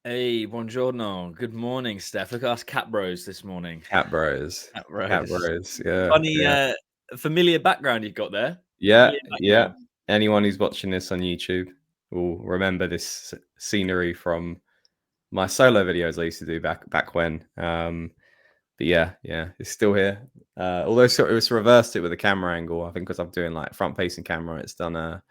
Hey, buongiorno. Good morning, Steph. Look at us cat bros this morning. Cat Bros. Cat Cat bros. Bros. Yeah, Funny, yeah. familiar background you've got there. Yeah, Familiar yeah. background. Anyone who's watching this on YouTube will remember this scenery from my solo videos I used to do back when. But yeah, it's still here. Although it was reversed it with a camera angle. I think because I'm doing like front-facing camera, it's done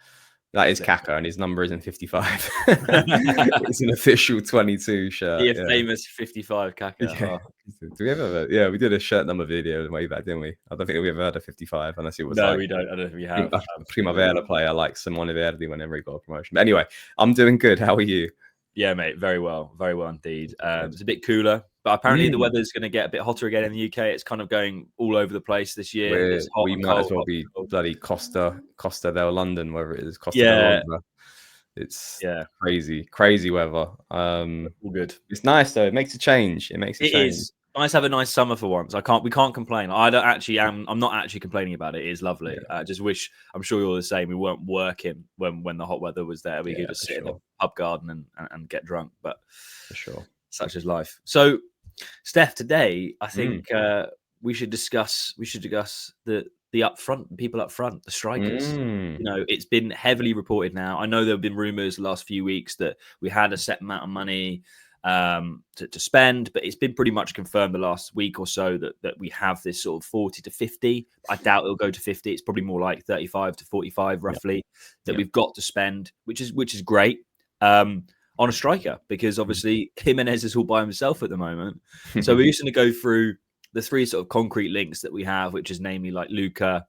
that is Kaka, and his number isn't 55. It's an official 22 shirt. The Yeah. famous 55 Kaka. Yeah. Oh. Do we ever? Yeah, we did a shirt number video way back, didn't we? I don't think we ever had a 55, unless it was No, like we don't. I don't know if we have. a Primavera player like Simone Verdi whenever he got a promotion. But anyway, I'm doing good. How are you? Yeah, mate. Very well indeed. It's a bit cooler, but apparently the weather's going to get a bit hotter again in the UK. It's kind of going all over the place this year. It's hot We and might cold. as well Hot be and cold. bloody Costa del London, wherever it is, Costa del Yeah, Londra. It's yeah. crazy weather. All good. It's nice though. It makes a change. It makes a It change. is nice to have a nice summer for once. We can't complain. I don't actually I'm not actually complaining about it. It is lovely. Yeah. I just wish, I'm sure you're the same, we weren't working when the hot weather was there. We could just sit in the pub garden and get drunk. But For sure. such is life. So, Steph, today I think we should discuss the up front, people up front, the strikers. You know, it's been heavily reported now. I know there have been rumors the last few weeks that we had a set amount of money to spend, but it's been pretty much confirmed the last week or so that we have this sort of 40 to 50. I doubt it'll go to 50. It's probably more like 35 to 45 roughly that we've got to spend, which is great on a striker, because obviously Jimenez is all by himself at the moment. So we're just going to go through the three sort of concrete links that we have, which is namely like Lucca,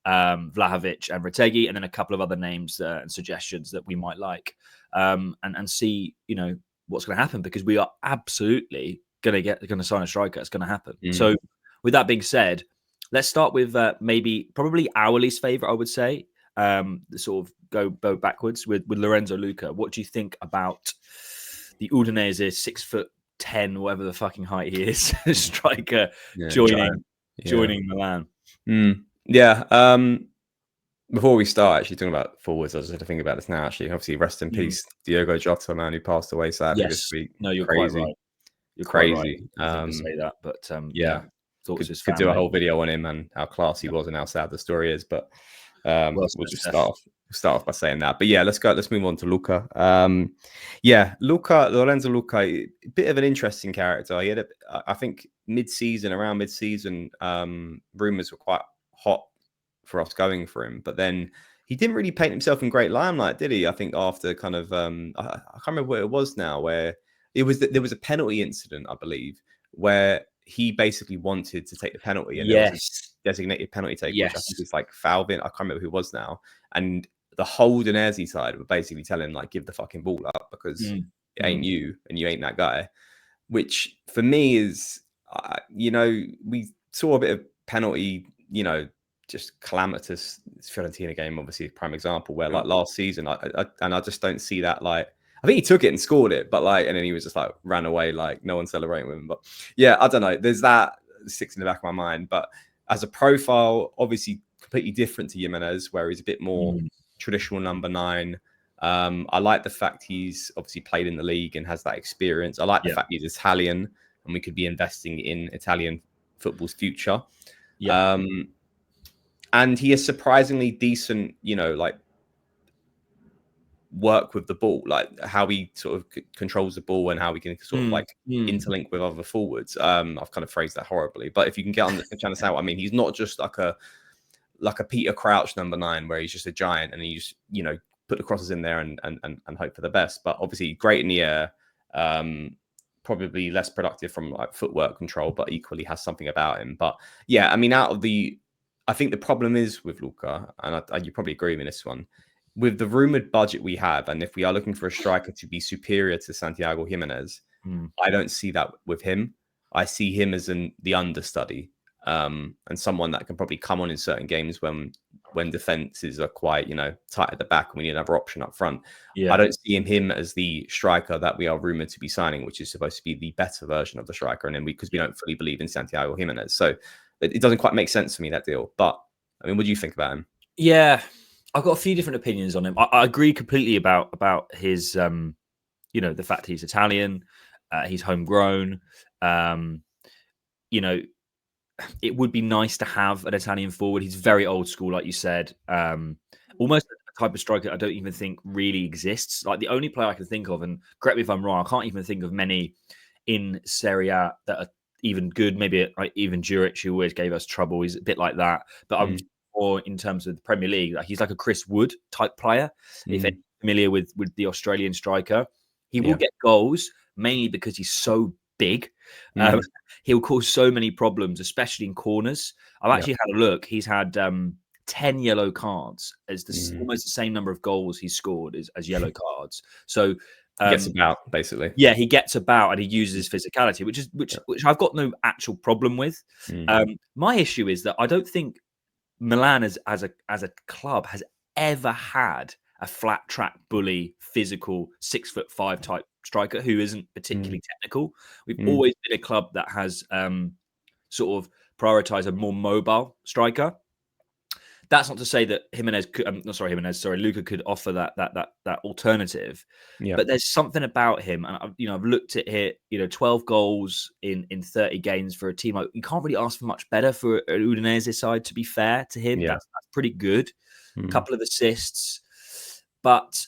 Vlahovic and Retegui, and then a couple of other names and suggestions that we might like, and see, you know, what's going to happen, because we are absolutely going to sign a striker. It's going to happen. So with that being said, let's start with probably our least favorite, I would say, sort of go backwards with Lorenzo Lucca. What do you think about the Udinese 6'10", whatever the fucking height he is, striker joining Milan? Yeah. Before we start actually talking about forwards, I just had to think about this now. Actually, obviously, rest in peace, Diogo Jota, man, who passed away sadly this week. No, you're crazy. Quite right. You're crazy. Quite right. To say that, but yeah, could do a whole video on him and how class he was and how sad the story is. But we'll just start off by saying that. But yeah, let's move on to Lucca. Lorenzo Lucca, a bit of an interesting character. He had I think around mid-season, rumors were quite hot for us going for him, but then he didn't really paint himself in great limelight, did he? I think after kind of I can't remember what it was now, where it was that there was a penalty incident, I believe, where he basically wanted to take the penalty, and there was a designated penalty taker, which I think is like Falvin. I can't remember who it was now, and the whole Udinese side were basically telling him, like, give the fucking ball up, because it ain't you and you ain't that guy. Which for me is, we saw a bit of penalty, just calamitous Fiorentina game, obviously a prime example, where like last season, I just don't see that. Like, I think he took it and scored it, but like, and then he was just like ran away, like no one celebrating with him. But yeah, I don't know. There's that sticks in the back of my mind. But as a profile, obviously completely different to Jimenez, where he's a bit more traditional number 9. I like the fact he's obviously played in the league and has that experience. I like the fact he's Italian and we could be investing in Italian football's future. And he is surprisingly decent, like work with the ball, like how he sort of controls the ball and how we can sort of like interlink with other forwards. I've kind of phrased that horribly, but if you can understand what I mean, he's not just like a Peter Crouch number 9, where he's just a giant and he just, put the crosses in there and hope for the best. But obviously great in the air, probably less productive from like footwork control, but equally has something about him. But yeah, I mean, I think the problem is with Lucca, and you probably agree with me this one, with the rumored budget we have, and if we are looking for a striker to be superior to Santiago Jimenez, I don't see that with him. I see him as the understudy, and someone that can probably come on in certain games when defenses are quite, tight at the back and we need another option up front. I don't see him as the striker that we are rumored to be signing, which is supposed to be the better version of the striker. And then because we don't fully believe in Santiago Jimenez. So it doesn't quite make sense for me, that deal. But I mean, what do you think about him? Yeah, I've got a few different opinions on him. I agree completely about his the fact he's Italian, he's homegrown. It would be nice to have an Italian forward. He's very old school, like you said. Almost a type of striker I don't even think really exists. Like the only player I can think of, and correct me if I'm wrong, I can't even think of many in Serie A that are even good. Maybe even Juric, who always gave us trouble. He's a bit like that. But I'm more in terms of the Premier League. He's like a Chris Wood type player. If you're familiar with the Australian striker, he will get goals mainly because he's so big. He'll cause so many problems, especially in corners. I've actually had a look. He's had 10 yellow cards as almost the same number of goals he's scored as yellow cards. So he gets about, basically. Yeah, he gets about and he uses his physicality, which I've got no actual problem with. My issue is that I don't think Milan as a club has ever had a flat track bully, physical 6'5" type striker who isn't particularly technical. We've always been a club that has sort of prioritized a more mobile striker. That's not to say that Lucca could offer that alternative. But there's something about him, and I've looked at here. 12 goals in 30 games for a team. Like, you can't really ask for much better for an Udinese side. To be fair to him, that's pretty good. A couple of assists, but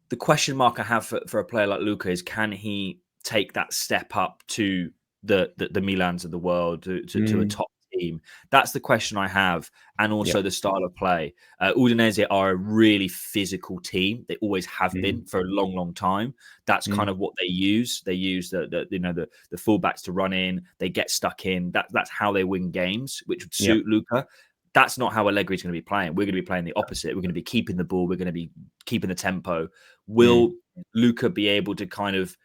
the question mark I have for a player like Lucca is, can he take that step up to the Milans of the world, to a top team? That's the question I have, and also the style of play. Udinese are a really physical team. They always have been for a long time. That's kind of what they use. They use the fullbacks to run in. They get stuck in. That's how they win games, which would suit Lucca. That's not how Allegri is going to be playing. We're going to be playing the opposite. We're going to be keeping the ball. We're going to be keeping the tempo. Will Lucca be able to kind of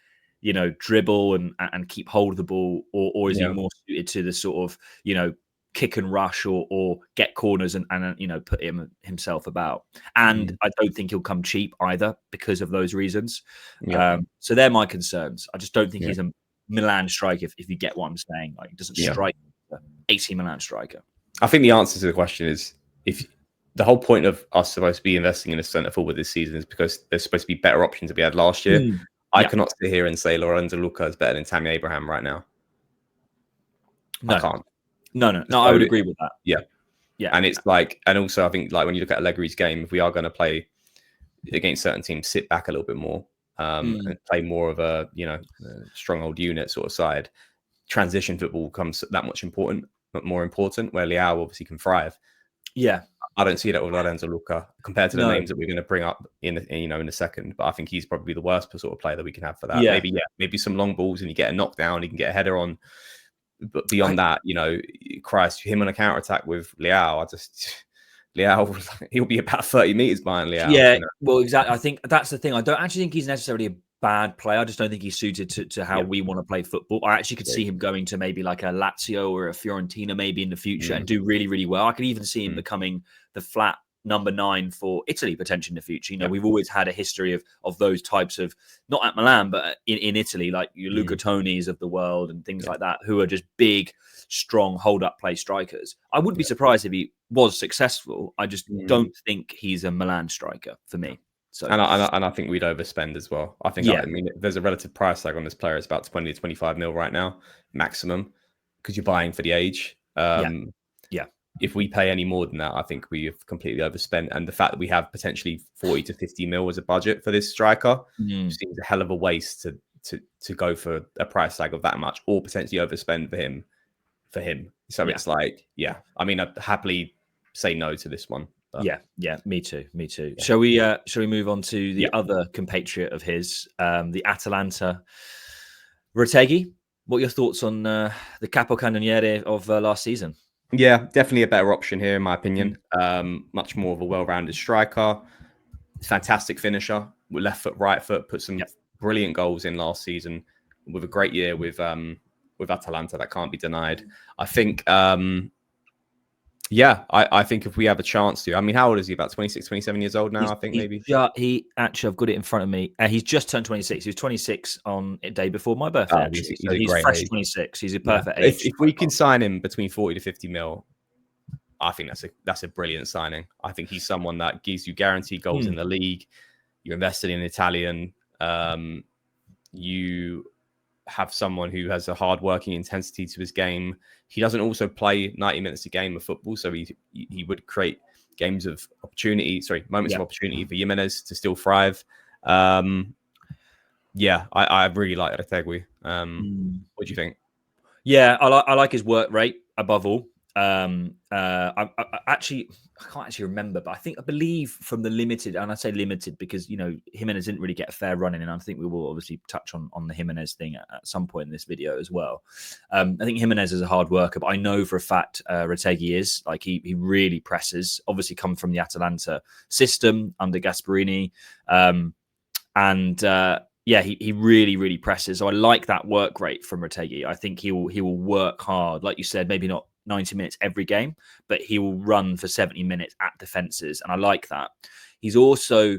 dribble and keep hold of the ball, or is he more suited to the sort of kick and rush or get corners and put himself about? And I don't think he'll come cheap either because of those reasons. So they're my concerns. I just don't think he's a Milan striker, if you get what I'm saying. Like, he doesn't strike AC Milan striker. I think the answer to the question is, if the whole point of us supposed to be investing in a centre forward this season is because there's supposed to be better options that we had last year. I cannot sit here and say Lorenzo Lucca is better than Tammy Abraham right now. No. I can't. No. I would agree with that. Yeah. And it's like, and also I think, like, when you look at Allegri's game, if we are going to play against certain teams, sit back a little bit more and play more of a stronghold unit sort of side, transition football becomes that much more important, where Leao obviously can thrive. I don't see that with Lorenzo Lucca compared to the names that we're going to bring up in a second. But I think he's probably the worst sort of player that we can have for that. Maybe some long balls and you get a knockdown, he can get a header on. But beyond that, Christ, him on a counter attack with Leao, Leao, he'll be about 30 meters behind Leao. Well, exactly. I think that's the thing. I don't actually think he's necessarily a bad player. I just don't think he's suited to how we want to play football. I actually could see him going to maybe like a Lazio or a Fiorentina maybe in the future and do really, really well. I could even see him becoming the flat number 9 for Italy potentially in the future. We've always had a history of those types of, not at Milan, but in Italy, like your Luca Tonis of the world and things like that, who are just big, strong, hold-up play strikers. I wouldn't be surprised if he was successful. I just don't think he's a Milan striker for me. So, and I think we'd overspend as well. I think, I mean, there's a relative price tag on this player. It's about 20 to 25 mil right now, maximum, because you're buying for the age. If we pay any more than that, I think we have completely overspent. And the fact that we have potentially 40 to 50 mil as a budget for this striker seems a hell of a waste to go for a price tag of that much, or potentially overspend for him. So it's like, I mean, I'd happily say no to this one. But. Yeah, me too. Yeah. Shall we move on to the other compatriot of his, the Atalanta, Retegui? What are your thoughts on the capocannoniere of last season? Yeah, definitely a better option here, in my opinion. Much more of a well-rounded striker, fantastic finisher with left foot, right foot. Put some brilliant goals in last season with a great year with Atalanta. That can't be denied. I think. I think if we have a chance to, I mean, how old is he? About 26, 27 years old now, I think maybe. He actually, I've got it in front of me. He's just turned 26. He was 26 on a day before my birthday, actually. He's fresh age. 26. He's a perfect age. If we can sign him between 40 to 50 mil, I think that's a brilliant signing. I think he's someone that gives you guaranteed goals in the league. You're invested in Italian. you have someone who has a hard-working intensity to his game. He doesn't also play 90 minutes a game of football, so he would create moments of opportunity for Jimenez to still thrive. I really like Retegui. What do you think? Yeah, I like his work rate above all. I can't actually remember, but I believe from the limited, and I say limited because Jimenez didn't really get a fair run in, and I think we will obviously touch on the Jimenez thing at some point in this video as well. I think Jimenez is a hard worker, but I know for a fact Retegui is he really presses. Obviously, come from the Atalanta system under Gasperini, he really, really presses. So I like that work rate from Retegui. I think he will work hard, like you said, maybe not 90 minutes every game, but he will run for 70 minutes at defenses. And I like that. He's also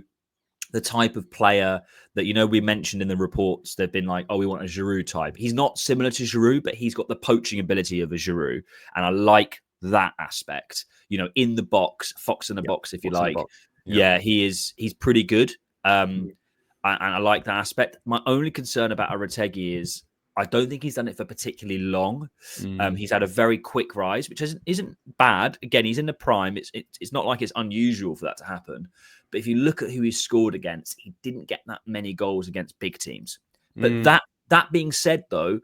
the type of player that, we mentioned in the reports, they've been like, oh, we want a Giroud type. He's not similar to Giroud, but he's got the poaching ability of a Giroud. And I like that aspect, in the box, fox in the box, if you like. He's pretty good. And I like that aspect. My only concern about a Retegui is I don't think he's done it for particularly long. He's had a very quick rise, which isn't bad. Again, he's in the prime. It's not like it's unusual for that to happen. But if you look at who he's scored against, he didn't get that many goals against big teams. But that being said, though,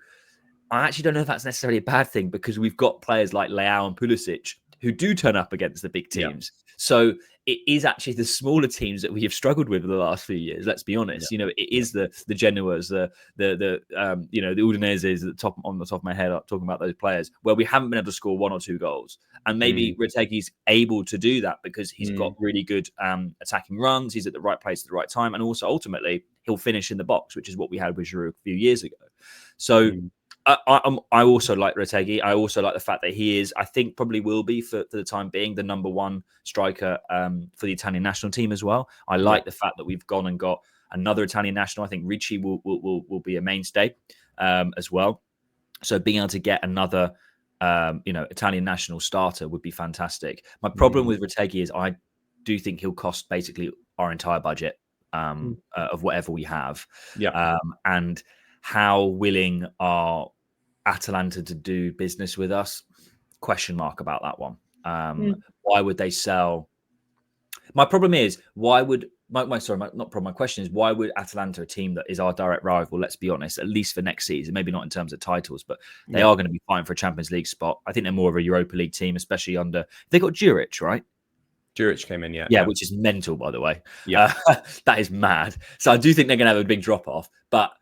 I actually don't know if that's necessarily a bad thing because we've got players like Leao and Pulisic who do turn up against the big teams. Yeah. So it is actually the smaller teams that we have struggled with in the last few years. Let's be honest. It is the Genoas, the Udineses on the top of my head, talking about those players where we haven't been able to score 1 or 2 goals. And maybe Retegui's able to do that because he's got really good attacking runs. He's at the right place at the right time. And also ultimately he'll finish in the box, which is what we had with Giroud a few years ago. So I also like Retegui. I also like the fact that he is, I think probably will be for the time being, the number 1 striker for the Italian national team as well. I like the fact that we've gone and got another Italian national. I think Ricci will be a mainstay as well. So being able to get another Italian national starter would be fantastic. My problem with Retegui is I do think he'll cost basically our entire budget of whatever we have. And how willing are Atalanta to do business with us? Question mark about that one. Why would they sell? My problem is, why would my question is, why would Atalanta, a team that is our direct rival, let's be honest, at least for next season, maybe not in terms of titles, but they are going to be fighting for a Champions League spot. I think they're more of a Europa League team, especially they got Juric, right? Juric came in, yeah, which is mental, by the way. That is mad. So I do think they're going to have a big drop off, but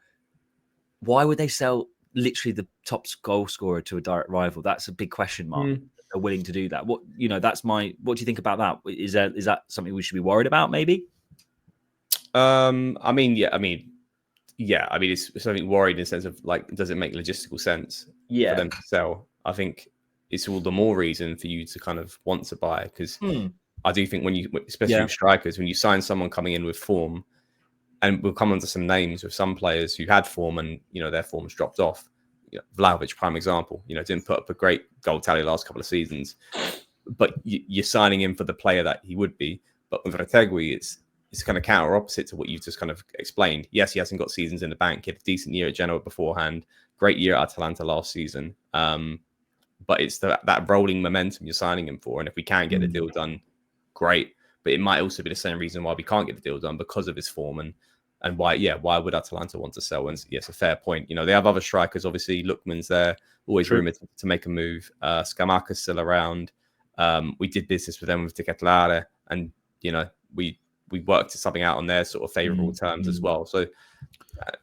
why would they sell literally the top goal scorer to a direct rival? That's a big question mark. They're willing to do that. What do you think about that? Is that something we should be worried about? Maybe. It's something worried in the sense of does it make logistical sense for them to sell? I think it's all the more reason for you to kind of want to buy because I do think especially with strikers, when you sign someone coming in with form. And we'll come on to some names of some players who had form and, their form's dropped off. Vlahovic, prime example, didn't put up a great goal tally last couple of seasons. But you're signing him for the player that he would be. But with Retegui, it's kind of counter opposite to what you just kind of explained. Yes, he hasn't got seasons in the bank. He had a decent year at Genoa beforehand. Great year at Atalanta last season. But it's that rolling momentum you're signing him for. And if we can get the deal done, great. But it might also be the same reason why we can't get the deal done because of his form and why would Atalanta want to sell? And yes, a fair point. They have other strikers. Obviously, Lookman's there, always rumored to make a move. Scamacca's still around. We did business with them with Ticketlare, and we worked something out on their sort of favourable terms as well. So,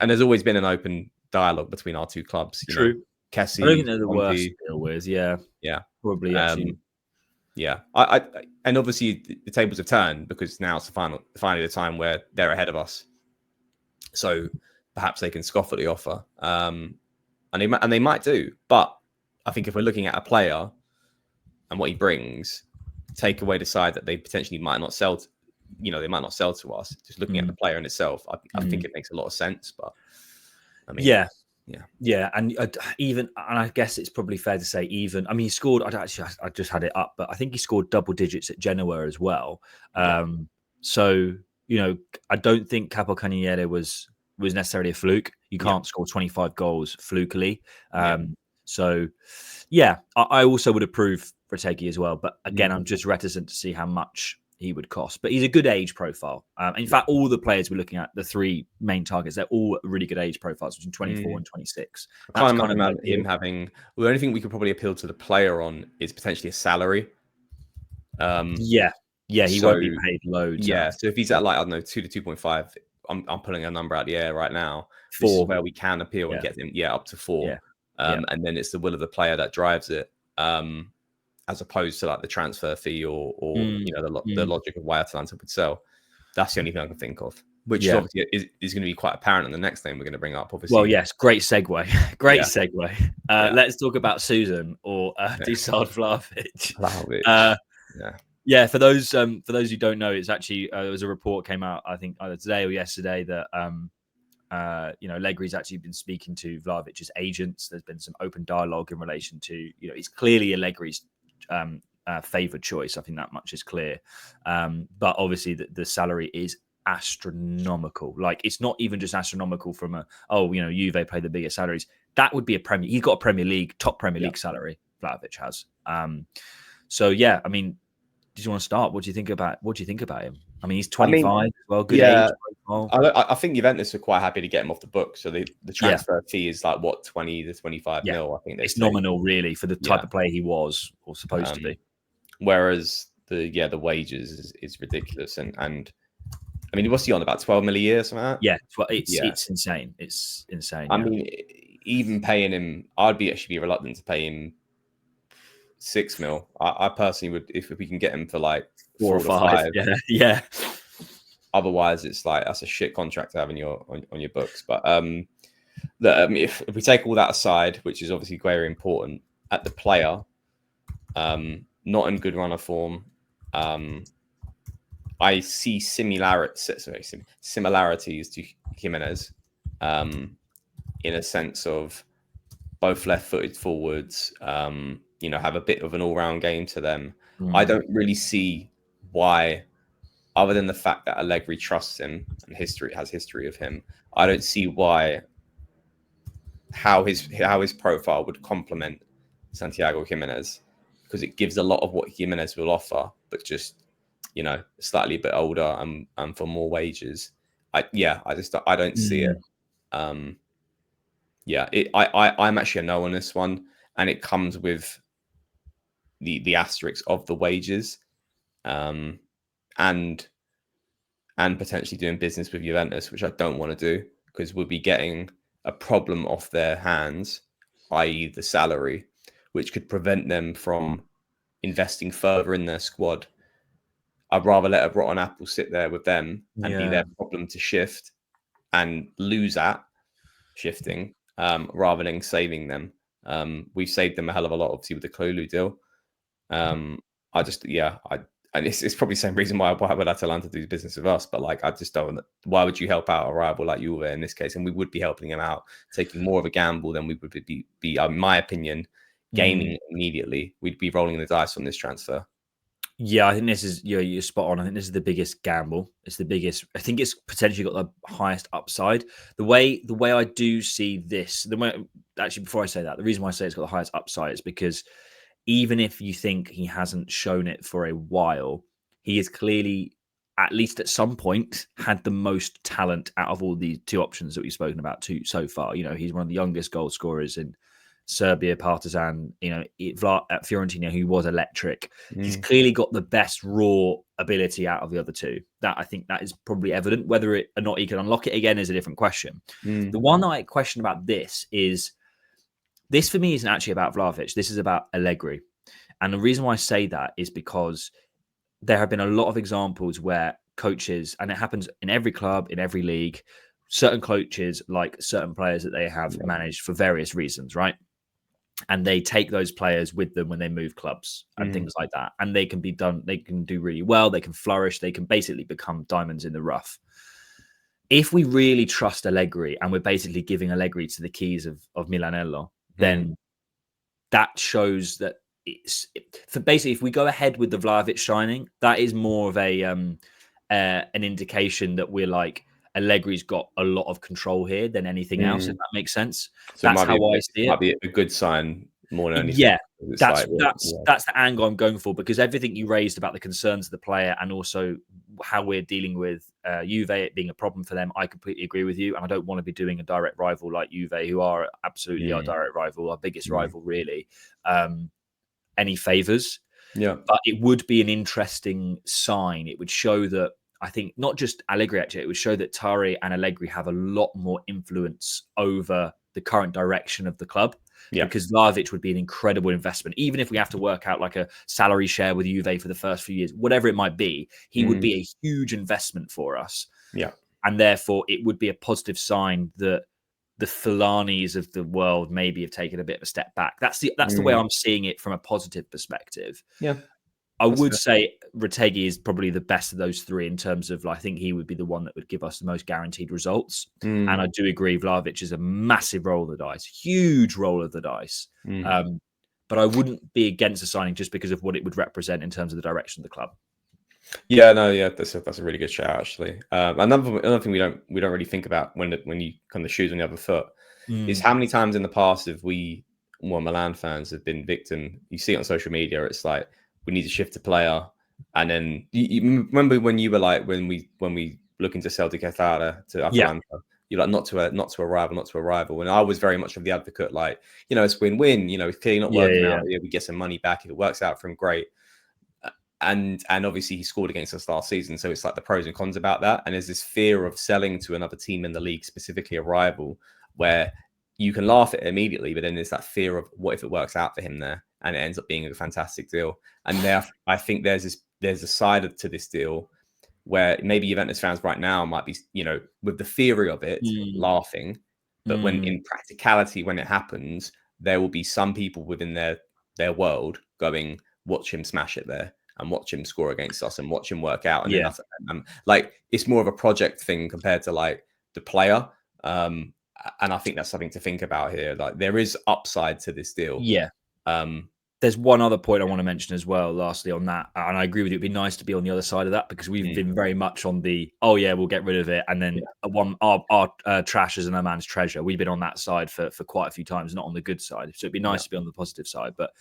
and there's always been an open dialogue between our two clubs. True. Kessie, I don't think they're the worst to deal with. Yeah, probably actually. And obviously the tables have turned because now it's finally the time where they're ahead of us. So perhaps they can scoff at the offer, and they might do. But I think if we're looking at a player and what he brings, take away the side that they potentially might not sell. They might not sell to us. Just looking at the player in itself, I think it makes a lot of sense. But I mean, and I guess it's probably fair to say he scored. I just had it up, but I think he scored double digits at Genoa as well. So I don't think Capocannoniere was necessarily a fluke. You can't score 25 goals flukily. So, yeah, I also would approve Retegui as well. But again, I'm just reticent to see how much he would cost. But he's a good age profile. In fact, all the players we're looking at, the three main targets, they're all really good age profiles between 24 and 26. I can't imagine him having. Well, the only thing we could probably appeal to the player on is potentially a salary. He won't be paid loads. So if he's at like, I don't know, 2 to 2.5, I'm pulling a number out of the air right now. 4. This is where we can appeal and get him up to 4. And then it's the will of the player that drives it, as opposed to like the transfer fee or the logic of why Atalanta would sell. That's the only thing I can think of, which obviously is going to be quite apparent in the next thing we're going to bring up. Obviously, well, yes, great segue. Segue. Let's talk about Susan or Dusan Vlahovic. For those who don't know, it's actually there was a report came out, I think either today or yesterday, that Allegri's actually been speaking to Vlahovic's agents. There's been some open dialogue in relation to, it's clearly Allegri's favoured choice. I think that much is clear. But obviously the salary is astronomical. Like, it's not even just astronomical from Juve pay the biggest salaries. That would be he's got a top Premier League salary, Vlahovic has. I mean, do you want to start? What do you think about him? I mean, he's 25 as well, good age. I think Juventus are quite happy to get him off the book. So the transfer fee is like, what, 20 to 25 mil, I think. It's nominal, really, for the type of player he was or supposed to be. Whereas the wages is ridiculous. And I mean, what's he on, about 12 mil a year, something like that? Yeah, it's insane. It's insane. I mean, even paying him, I'd actually be reluctant to pay him 6 mil. I personally would, if we can get him for like 4 or 5. Yeah. Otherwise, it's like, that's a shit contract to have on your books. But if we take all that aside, which is obviously very important, at the player, not in good run of form, I see similarities to Jimenez, in a sense of both left-footed forwards, have a bit of an all-round game to them. I don't really see why, other than the fact that Allegri trusts him and has history of him, I don't see how his profile would complement Santiago Jimenez, because it gives a lot of what Jimenez will offer, but just slightly a bit older and for more wages. I don't see it. I'm actually a no on this one, and it comes with the asterisk of the wages, and potentially doing business with Juventus, which I don't want to do, because we'll be getting a problem off their hands, i.e. the salary, which could prevent them from investing further in their squad. I'd rather let a rotten apple sit there with them and be their problem to shift and lose at shifting, rather than saving them. We've saved them a hell of a lot, obviously, with the Klulu deal. And it's probably the same reason why would Atalanta do business with us, but like, I just don't. Why would you help out a rival like Juve in this case? And we would be helping him out, taking more of a gamble than we would be in my opinion, gaining immediately. We'd be rolling the dice on this transfer. Yeah, I think this is you're spot on. I think this is the biggest gamble. It's the biggest. I think it's potentially got the highest upside. The way I do see this, before I say that, the reason why I say it's got the highest upside is because even if you think he hasn't shown it for a while, he is clearly, at least at some point, had the most talent out of all the two options that we've spoken about so far. He's one of the youngest goal scorers in Serbia, Partizan, at Fiorentina, who was electric. He's clearly got the best raw ability out of the other two. That, I think, that is probably evident. Whether or not he can unlock it again is a different question. The one that I question about this for me isn't actually about Vlahovic. This is about Allegri. And the reason why I say that is because there have been a lot of examples where coaches, and it happens in every club, in every league, certain coaches like certain players that they have managed for various reasons, right? And they take those players with them when they move clubs and things like that. And they can do really well. They can flourish. They can basically become diamonds in the rough. If we really trust Allegri and we're basically giving Allegri to the keys of Milanello, then that shows that basically, if we go ahead with the Vlahovic signing, that is more of an indication that we're like, Allegri's got a lot of control here than anything else, if that makes sense. So That's it how I see it. might be a good sign more than anything. Yeah, It's that's like, that's the angle I'm going for, because everything you raised about the concerns of the player and also how we're dealing with Juve, it being a problem for them, I completely agree with you. And I don't want to be doing a direct rival like Juve, who are absolutely our direct rival, our biggest rival, really, any favors. Yeah. But it would be an interesting sign. It would show that, I think, not just Allegri, actually, it would show that Tari and Allegri have a lot more influence over the current direction of the club. Yeah. Because Vlahovic would be an incredible investment. Even if we have to work out like a salary share with Juve for the first few years, whatever it might be, he would be a huge investment for us. Yeah. And therefore, it would be a positive sign that the Falanis of the world maybe have taken a bit of a step back. That's the way I'm seeing it from a positive perspective. Yeah. I would say Retegui is probably the best of those three in terms of, I think he would be the one that would give us the most guaranteed results. And I do agree, Vlahovic is a massive roll of the dice, huge roll of the dice. But I wouldn't be against the signing just because of what it would represent in terms of the direction of the club. Yeah, no, yeah, that's a really good shout, actually. Another thing we don't really think about when you kind of shoes on the other foot is how many times in the past have Milan fans have been victim. You see it on social media. It's like, we need to shift a player, and then you remember when you were like, when we looking to sell De Ketara to Atalanta, you're like, not to a rival. And I was very much of the advocate, like, it's win-win. It's clearly not working out. Yeah, we get some money back. If it works out for him, great. And obviously he scored against us last season, so it's like the pros and cons about that. And there's this fear of selling to another team in the league, specifically a rival, where you can laugh at it immediately, but then there's that fear of what if it works out for him there and it ends up being a fantastic deal. And there, I think there's a side to this deal where maybe Juventus fans right now might be, with the theory of it, laughing, but when in practicality, when it happens, there will be some people within their world going, watch him smash it there, and watch him score against us, and watch him work out. And then like, it's more of a project thing compared to like the player. And I think that's something to think about here. Like, there is upside to this deal. Yeah. There's one other point I want to mention as well, lastly, on that. And I agree with you. It'd be nice to be on the other side of that, because we've been very much on the, we'll get rid of it. And then our trash is no man's treasure. We've been on that side for quite a few times, not on the good side. So it'd be nice to be on the positive side. But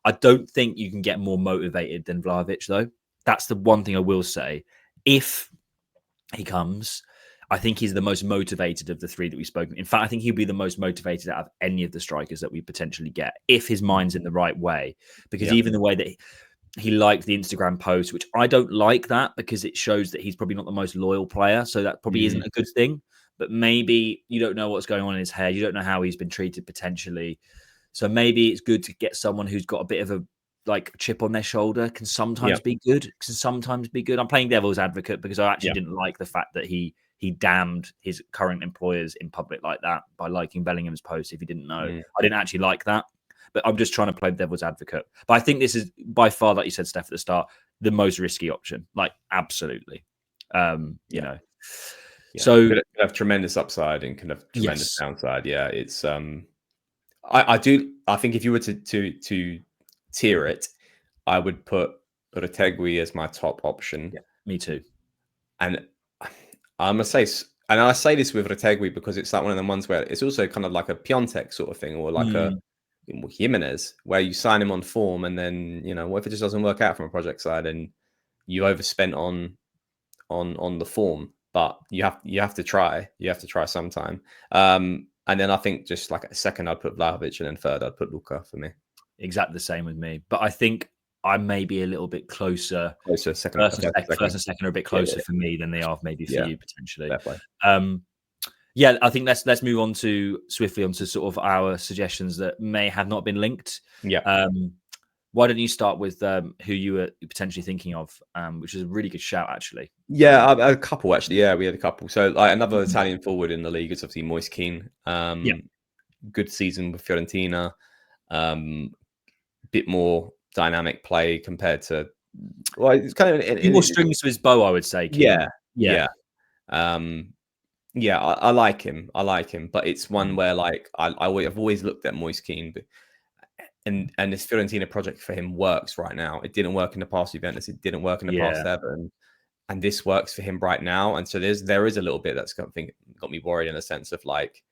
I don't think you can get more motivated than Vlahovic, though. That's the one thing I will say. If he comes, I think he's the most motivated of the three that we've spoken. In fact, I think he'll be the most motivated out of any of the strikers that we potentially get, if his mind's in the right way. Because even the way that he liked the Instagram post, which I don't like that, because it shows that he's probably not the most loyal player. So that probably isn't a good thing. But maybe you don't know what's going on in his head. You don't know how he's been treated potentially. So maybe it's good to get someone who's got a bit of a chip on their shoulder. Can sometimes be good. I'm playing devil's advocate because I actually didn't like the fact that he damned his current employers in public like that by liking Bellingham's post. If you didn't know, I didn't actually like that. But I'm just trying to play devil's advocate. But I think this is by far, like you said, Steph, at the start, the most risky option. Like, absolutely. You know. Yeah. So could have tremendous upside and kind of tremendous downside. Yeah, it's I think if you were to tier it, I would put Retegui as my top option. Yeah, me too. And I'm gonna say, and I say this with Retegui because it's like one of the ones where it's also kind of like a Piontek sort of thing, or like a Jimenez, where you sign him on form, and then what if it just doesn't work out from a project side, and you overspent on the form, but you have to try sometime. And then I think just like a second, I'd put Vlahovic, and then third, I'd put Lucca for me. Exactly the same with me. But I think I may be a little bit closer. First and second are a bit closer for me than they are maybe for you potentially. I think let's move on swiftly onto sort of our suggestions that may have not been linked. Why don't you start with who you were potentially thinking of, which is a really good shout, actually. Yeah, a couple, actually. Yeah, we had a couple. So like another Italian forward in the league is obviously Moise Kean. Good season with Fiorentina. Bit more dynamic play compared to, it's kind of more strings to his bow, I would say. Kean. I like him, but it's one where like I've always looked at Moise Kean, and this Fiorentina project for him works right now. It didn't work in the past Juventus. It didn't work in the past Everton. and this works for him right now. And so there is a little bit that's got me worried in the sense of like,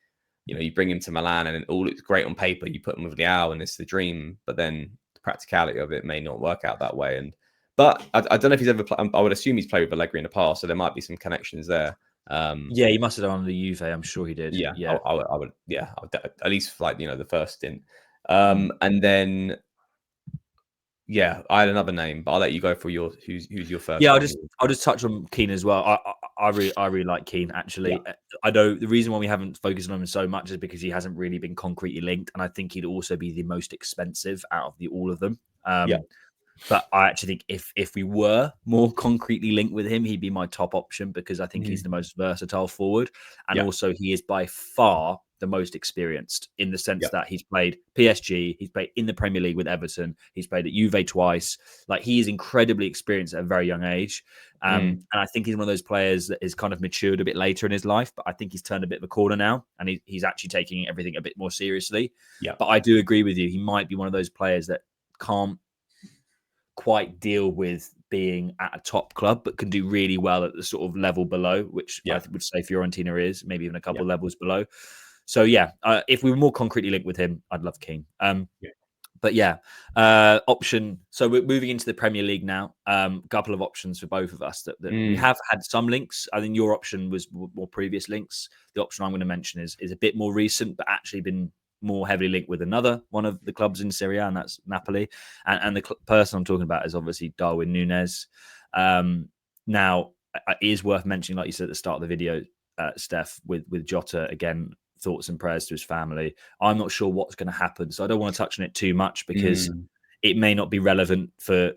you bring him to Milan and all looks great on paper. You put him with Leao and it's the dream, but then the practicality of it may not work out that way. But I don't know if he's ever played. I would assume he's played with Allegri in the past, so there might be some connections there. Yeah, he must have done the Juve. I'm sure he did. Yeah, Yeah, I would. Yeah, at least for like the first stint. And then yeah, I had another name, but I'll let you go for who's your first. Yeah, one. I'll just touch on Keane as well. I really like Keane actually. Yeah. I know the reason why we haven't focused on him so much is because he hasn't really been concretely linked, and I think he'd also be the most expensive out of all of them. But I actually think if we were more concretely linked with him, he'd be my top option because I think he's the most versatile forward. And also he is by far the most experienced in the sense that he's played PSG, he's played in the Premier League with Everton, he's played at Juve twice. Like he is incredibly experienced at a very young age. And I think he's one of those players that is kind of matured a bit later in his life, but I think he's turned a bit of a corner now and he's actually taking everything a bit more seriously. But I do agree with you. He might be one of those players that can't quite deal with being at a top club, but can do really well at the sort of level below, which I would say Fiorentina is, maybe even a couple of levels below. So if we were more concretely linked with him, I'd love Keane. But option. So we're moving into the Premier League now. Couple of options for both of us that we have had some links. I think your option was more previous links. The option I'm going to mention is a bit more recent, but actually been more heavily linked with another one of the clubs in Serie A, and that's Napoli. And the person I'm talking about is obviously Darwin Núñez. Now, it is worth mentioning, like you said at the start of the video, Steph, with Jota, again, thoughts and prayers to his family. I'm not sure what's going to happen, so I don't want to touch on it too much because it may not be relevant for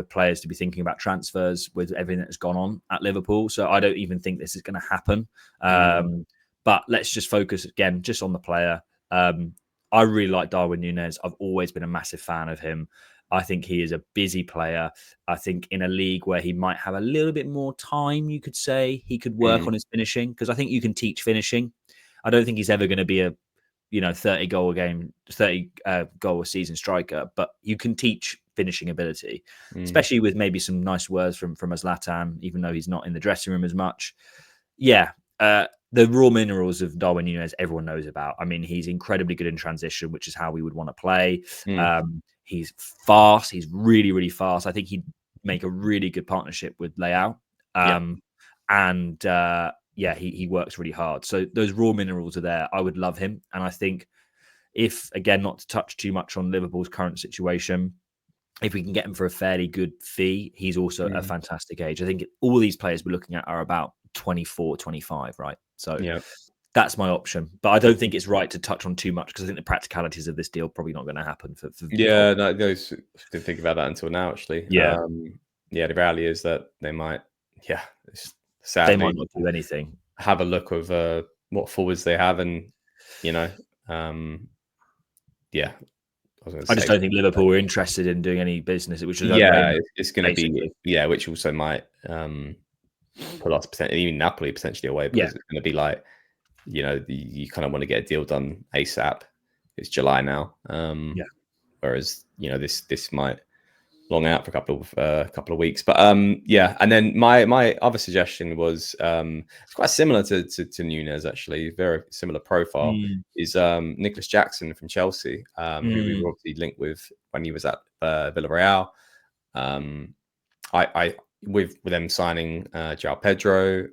players to be thinking about transfers with everything that's gone on at Liverpool. So I don't even think this is going to happen. But let's just focus again just on the player. I really like Darwin Núñez. I've always been a massive fan of him. I think he is a busy player. I think in a league where he might have a little bit more time, you could say he could work on his finishing, because I think you can teach finishing. I don't think he's ever going to be a 30 goal a game, 30 goal a season striker, but you can teach finishing ability, especially with maybe some nice words from Zlatan, even though he's not in the dressing room as much. The raw minerals of Darwin Núñez, everyone knows about. I mean, he's incredibly good in transition, which is how we would want to play. He's fast. He's really, really fast. I think he'd make a really good partnership with Leao. He works really hard. So those raw minerals are there. I would love him. And I think if, again, not to touch too much on Liverpool's current situation, if we can get him for a fairly good fee, he's also a fantastic age. I think all these players we're looking at are about 24, 25, right? So that's my option. But I don't think it's right to touch on too much because I think the practicalities of this deal probably not going to happen. No, those didn't think about that until now, actually. The reality is that they might, sadly, they might not do anything. Have a look of what forwards they have, and I just don't think Liverpool were interested in doing any business. Which is it's going to be which also might put us even Napoli potentially away, because it's going to be like you kind of want to get a deal done ASAP. It's July now, whereas this might long out for a couple of weeks, but and then my other suggestion was it's quite similar to Núñez, actually, very similar profile, is Nicholas Jackson from Chelsea, who we were obviously linked with when he was at Villarreal. I with them signing João Pedro,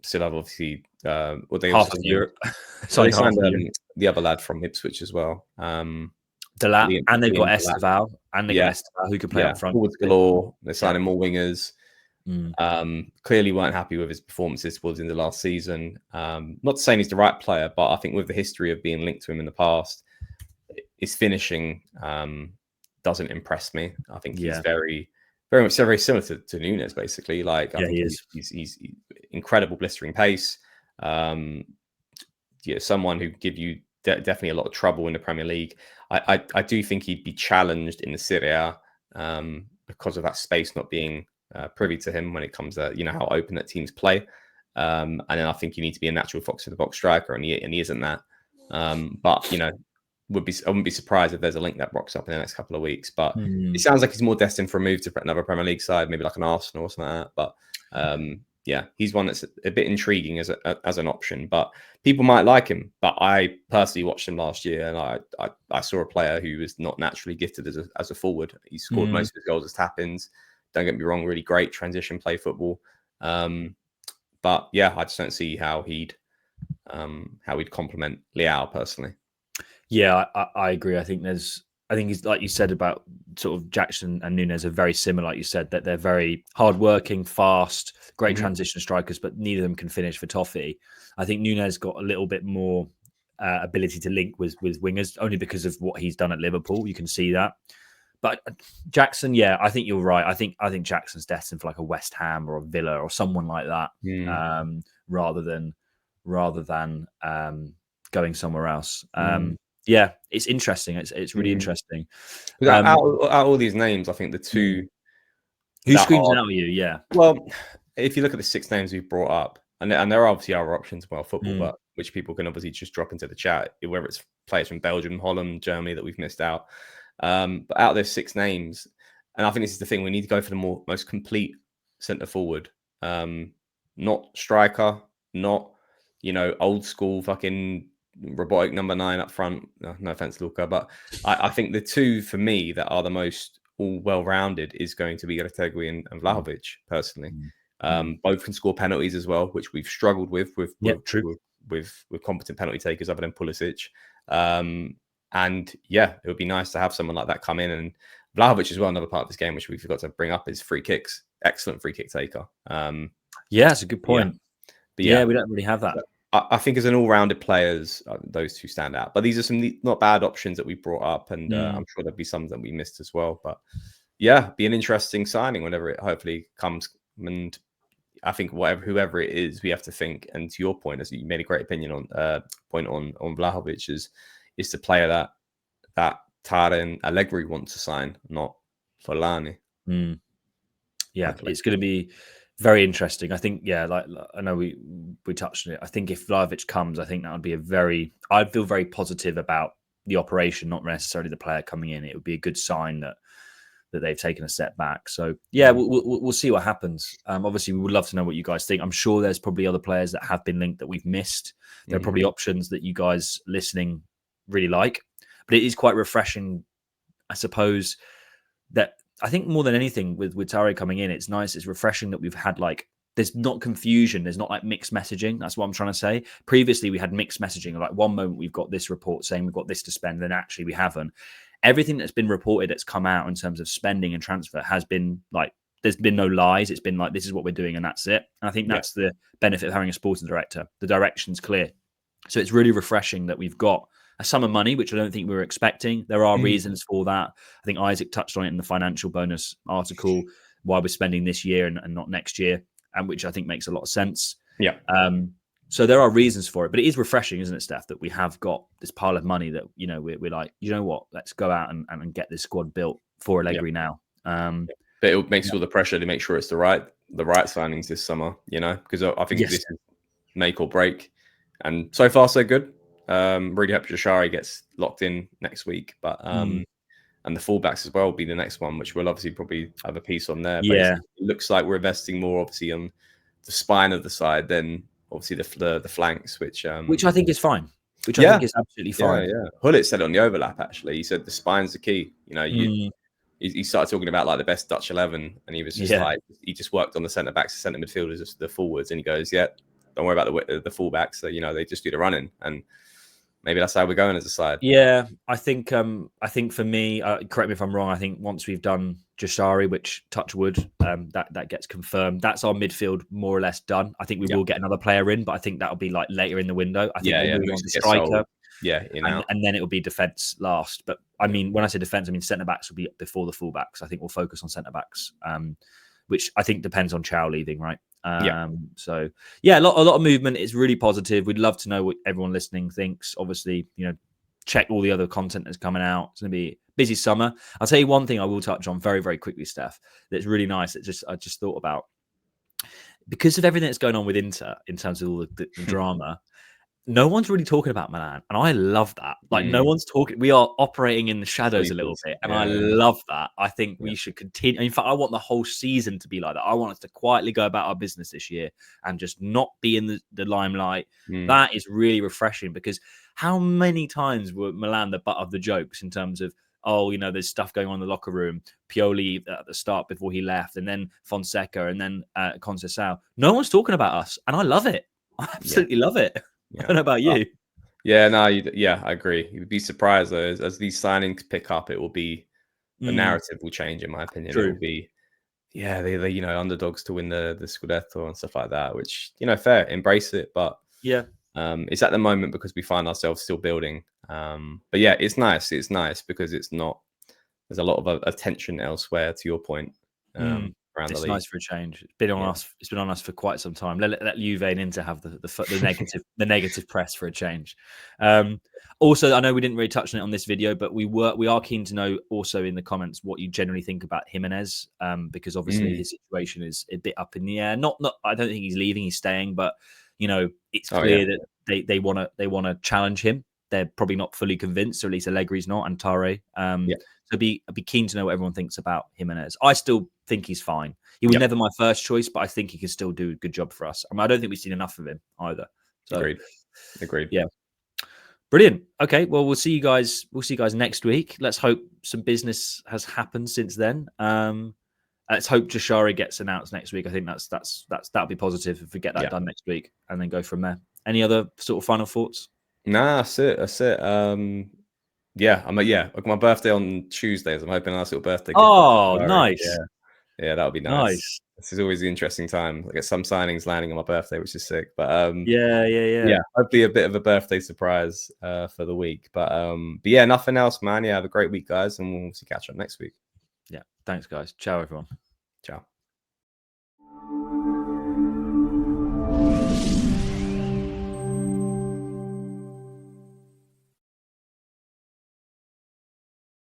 still have obviously half of Europe. They signed the other lad from Ipswich as well. Delat, and they've got Esteval, and they've got Esteval who can play up front. Forwards galore. They're signing more wingers. Clearly weren't happy with his performances towards the end of last season. Not saying he's the right player, but I think with the history of being linked to him in the past, his finishing doesn't impress me. I think he's very similar to Núñez, basically. Like I think he's incredible blistering pace. Someone who give you definitely a lot of trouble in the Premier League. I do think he'd be challenged in the Serie A because of that space not being privy to him when it comes to how open that teams play. And then I think you need to be a natural fox in the box striker, and he isn't that. But I wouldn't be surprised if there's a link that rocks up in the next couple of weeks. But it sounds like he's more destined for a move to another Premier League side, maybe like an Arsenal or something like that. But Yeah, he's one that's a bit intriguing as an option, but people might like him. But I personally watched him last year, and I saw a player who was not naturally gifted as a forward. He scored most of his goals as tap-ins. Don't get me wrong, really great transition play football. But yeah, I just don't see how he'd complement Leao personally. Yeah, I agree. I think he's, like you said about sort of Jackson and Nunes are very similar. Like you said, that they're very hardworking, fast, great transition strikers, but neither of them can finish for Toffee. I think Nunes got a little bit more ability to link with wingers, only because of what he's done at Liverpool. You can see that. But Jackson, yeah, I think you're right. I think Jackson's destined for like a West Ham or a Villa or someone like that, rather than going somewhere else. Yeah, it's interesting. It's really interesting. Out of all these names, I think the two who screams out at you, yeah. Well, if you look at the 6 names we've brought up, and there are obviously other options as well, football, but which people can obviously just drop into the chat, whether it's players from Belgium, Holland, Germany that we've missed out. But out of those 6 names, and I think this is the thing, we need to go for the most complete centre forward, not striker, not old school fucking robotic number 9 up front. No offense, Lucca, but I think the two for me that are the most all well-rounded is going to be Retegui and Vlahovic, personally. Both can score penalties as well, which we've struggled with competent penalty takers other than Pulisic. And yeah, it would be nice to have someone like that come in. And Vlahovic as well, another part of this game, which we forgot to bring up, is free kicks. Excellent free kick taker. Yeah, that's a good point. Yeah, we don't really have that. I think as an all-rounded players, those two stand out. But these are some not bad options that we brought up, and I'm sure there'll be some that we missed as well. But yeah, be an interesting signing whenever it hopefully comes. And I think whoever it is, we have to think. And to your point, as you made a great opinion on Vlahovic, is the player that Tara and Allegri want to sign, not Forlani. Yeah, it's going to be very interesting. I think, yeah, like I know we touched on it. I think if Vlahovic comes, I think that would be I'd feel very positive about the operation, not necessarily the player coming in. It would be a good sign that they've taken a step back. So yeah, we'll see what happens. Obviously, we would love to know what you guys think. I'm sure there's probably other players that have been linked that we've missed. There are probably options that you guys listening really like, but it is quite refreshing, I suppose, that I think more than anything with Tare coming in, it's nice. It's refreshing that we've had there's not confusion. There's not mixed messaging. That's what I'm trying to say. Previously, we had mixed messaging. Like one moment we've got this report saying we've got this to spend, then actually we haven't. Everything that's been reported that's come out in terms of spending and transfer has been there's been no lies. It's been this is what we're doing and that's it. And I think that's the benefit of having a sporting director. The direction's clear. So it's really refreshing that we've got a sum of money, which I don't think we were expecting. There are reasons for that. I think Isaac touched on it in the financial bonus article, why we're spending this year and not next year, and which I think makes a lot of sense. Yeah. So there are reasons for it, but it is refreshing, isn't it, Steph, that we have got this pile of money that, we're like, you know what, let's go out and get this squad built for Allegri now. But it makes all the pressure to make sure it's the right signings this summer, because I think this is make or break. And so far, so good. Really hope Jashari gets locked in next week, but and the fullbacks as well will be the next one, which we'll obviously probably have a piece on there. Yeah, but it looks like we're investing more obviously on the spine of the side than obviously the flanks, which I think is fine. Which I think is absolutely fine. Yeah. Hullet said it on the overlap. Actually, he said the spine's the key. He started talking about the best Dutch 11, and he was just he just worked on the centre backs, the centre midfielders, the forwards, and he goes, "Yeah, don't worry about the fullbacks. So they just do the running." And maybe that's how we're going as a side. Yeah, I think for me, correct me if I'm wrong, I think once we've done Jashari, which touch wood, that gets confirmed. That's our midfield more or less done. I think we will get another player in, but I think that'll be later in the window. I think we'll move on to striker. And then it will be defence last. But I mean, when I say defence, I mean centre backs will be before the fullbacks. I think we'll focus on centre backs, which I think depends on Chow leaving, right? So yeah, a lot of movement. It's really positive. We'd love to know what everyone listening thinks. Obviously, check all the other content that's coming out. It's going to be a busy summer. I'll tell you one thing I will touch on very, very quickly, Steph. That's really nice. I just thought about, because of everything that's going on with Inter in terms of all the drama. no one's really talking about Milan, and I love that. Like, no one's talking. We are operating in the shadows a little bit, and I love that. I think we should continue. In fact, I want the whole season to be like that. I want us to quietly go about our business this year and just not be in the limelight. That is really refreshing, because how many times were Milan the butt of the jokes in terms of, oh, you know, there's stuff going on in the locker room. Pioli at the start before he left, and then Fonseca, and then Conceição. No one's talking about us, and I love it. I absolutely love it. I don't know about you. Yeah, no, I agree. You'd be surprised though, as these signings pick up, it will be the narrative will change, in my opinion. True. It will be, they you know, underdogs to win the Scudetto and stuff like that, which, you know, fair, embrace it. But it's at the moment because we find ourselves still building. But yeah, it's nice. It's nice because it's not. There's a lot of attention elsewhere. To your point, around the league. It's nice for a change. It's been on us. It's been on us for quite some time. Let Juve and Inter have the negative press for a change. Also, I know we didn't really touch on it on this video, but we are keen to know also in the comments what you generally think about Jimenez, because obviously his situation is a bit up in the air. Not. I don't think he's leaving. He's staying, but you know, it's clear that they want to challenge him. They're probably not fully convinced, or at least Allegri's not, and Tare. So I'd be keen to know what everyone thinks about Jimenez. I still think he's fine. He was never my first choice, but I think he can still do a good job for us. I mean, I don't think we've seen enough of him either. So, Agreed. Yeah. Brilliant. Okay. Well, we'll see you guys. We'll see you guys next week. Let's hope some business has happened since then. Let's hope Jashari gets announced next week. I think that'll be positive if we get that done next week, and then go from there. Any other sort of final thoughts? Nah, that's it. My birthday on Tuesdays. I'm hoping a nice little birthday gift. Oh, nice. Yeah, that would be nice. This is always the interesting time. I get some signings landing on my birthday, which is sick. But hopefully a bit of a birthday surprise for the week. But yeah, nothing else, man. Yeah, have a great week, guys, and we'll catch up next week. Yeah, thanks, guys. Ciao, everyone. Ciao.